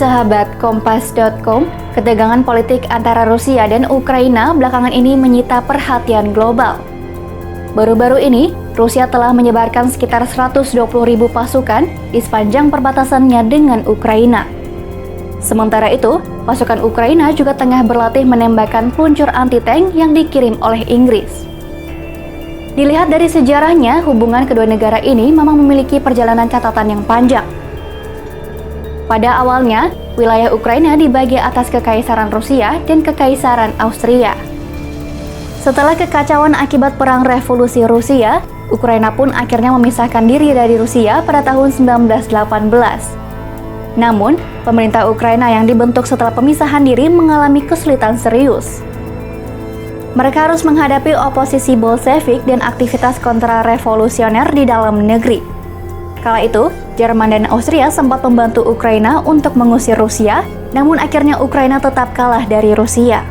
Sahabat Kompas.com, ketegangan politik antara Rusia dan Ukraina belakangan ini menyita perhatian global. Baru-baru ini, Rusia telah menyebarkan sekitar 120.000 pasukan di sepanjang perbatasannya dengan Ukraina. Sementara itu, pasukan Ukraina juga tengah berlatih menembakkan peluncur anti-tank yang dikirim oleh Inggris. Dilihat dari sejarahnya, hubungan kedua negara ini memang memiliki perjalanan catatan yang panjang. Pada awalnya, wilayah Ukraina dibagi atas Kekaisaran Rusia dan Kekaisaran Austria. Setelah kekacauan akibat Perang Revolusi Rusia, Ukraina pun akhirnya memisahkan diri dari Rusia pada tahun 1918. Namun, pemerintah Ukraina yang dibentuk setelah pemisahan diri mengalami kesulitan serius. Mereka harus menghadapi oposisi Bolshevik dan aktivitas kontra-revolusioner di dalam negeri. Kala itu, Jerman dan Austria sempat membantu Ukraina untuk mengusir Rusia, namun akhirnya Ukraina tetap kalah dari Rusia.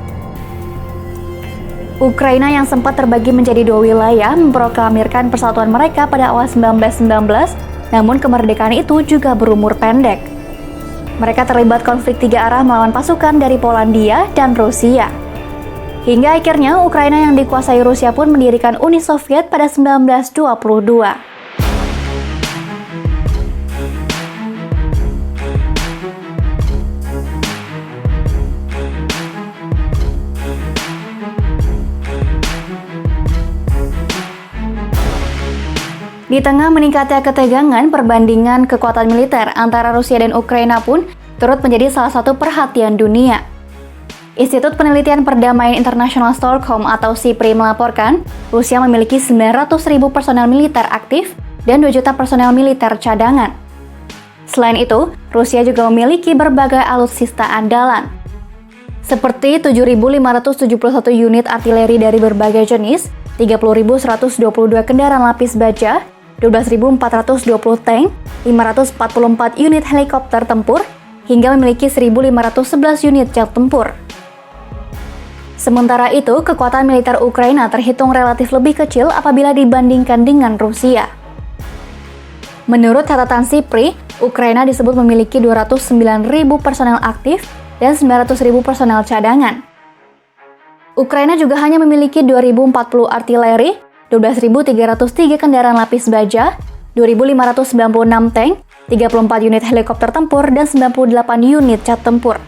Ukraina yang sempat terbagi menjadi dua wilayah memproklamirkan persatuan mereka pada awal 1919, namun kemerdekaan itu juga berumur pendek. Mereka terlibat konflik tiga arah melawan pasukan dari Polandia dan Rusia. Hingga akhirnya Ukraina yang dikuasai Rusia pun mendirikan Uni Soviet pada 1922. Di tengah meningkatnya ketegangan, perbandingan kekuatan militer antara Rusia dan Ukraina pun turut menjadi salah satu perhatian dunia. Institut Penelitian Perdamaian Internasional Stockholm atau SIPRI melaporkan, Rusia memiliki 900.000 personel militer aktif dan 2 juta personel militer cadangan. Selain itu, Rusia juga memiliki berbagai alutsista andalan, seperti 7.571 unit artileri dari berbagai jenis, 30.122 kendaraan lapis baja, 12.420 tank, 544 unit helikopter tempur, hingga memiliki 1.511 unit jet tempur. Sementara itu, kekuatan militer Ukraina terhitung relatif lebih kecil apabila dibandingkan dengan Rusia. Menurut catatan SIPRI, Ukraina disebut memiliki 209.000 personel aktif dan 900.000 personel cadangan. Ukraina juga hanya memiliki 2.040 artileri, 12.303 kendaraan lapis baja, 2.596 tank, 34 unit helikopter tempur, dan 98 unit jet tempur.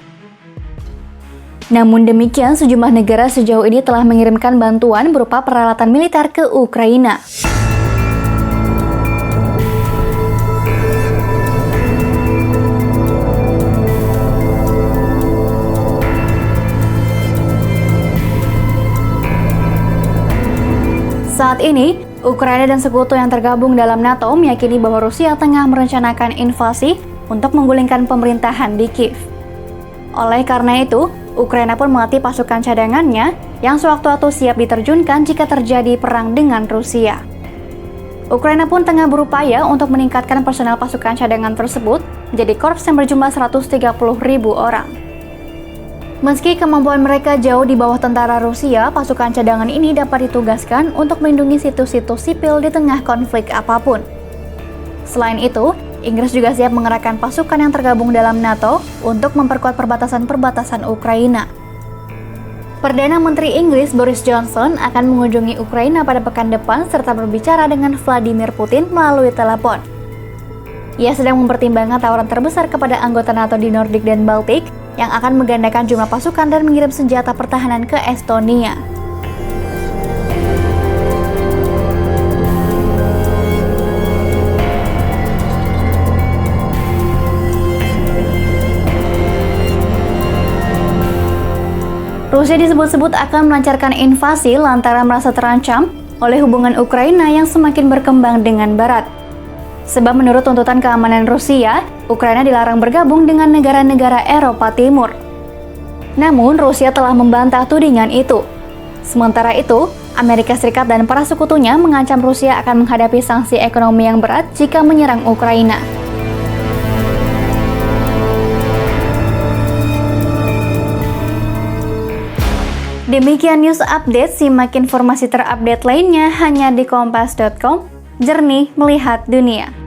Namun demikian, sejumlah negara sejauh ini telah mengirimkan bantuan berupa peralatan militer ke Ukraina. Saat ini, Ukraina dan sekutu yang tergabung dalam NATO meyakini bahwa Rusia tengah merencanakan invasi untuk menggulingkan pemerintahan di Kiev. Oleh karena itu, Ukraina pun melatih pasukan cadangannya yang sewaktu-waktu siap diterjunkan jika terjadi perang dengan Rusia. Ukraina pun tengah berupaya untuk meningkatkan personel pasukan cadangan tersebut menjadi korps yang berjumlah 130.000 orang. Meski kemampuan mereka jauh di bawah tentara Rusia, pasukan cadangan ini dapat ditugaskan untuk melindungi situs-situs sipil di tengah konflik apapun. Selain itu, Inggris juga siap mengerahkan pasukan yang tergabung dalam NATO untuk memperkuat perbatasan-perbatasan Ukraina. Perdana Menteri Inggris Boris Johnson akan mengunjungi Ukraina pada pekan depan serta berbicara dengan Vladimir Putin melalui telepon. Ia sedang mempertimbangkan tawaran terbesar kepada anggota NATO di Nordik dan Baltik yang akan menggandakan jumlah pasukan dan mengirim senjata pertahanan ke Estonia. Rusia disebut-sebut akan melancarkan invasi lantaran merasa terancam oleh hubungan Ukraina yang semakin berkembang dengan Barat. Sebab menurut tuntutan keamanan Rusia, Ukraina dilarang bergabung dengan negara-negara Eropa Timur. Namun, Rusia telah membantah tudingan itu. Sementara itu, Amerika Serikat dan para sekutunya mengancam Rusia akan menghadapi sanksi ekonomi yang berat jika menyerang Ukraina. Demikian news update, simak informasi terupdate lainnya hanya di kompas.com, jernih melihat dunia.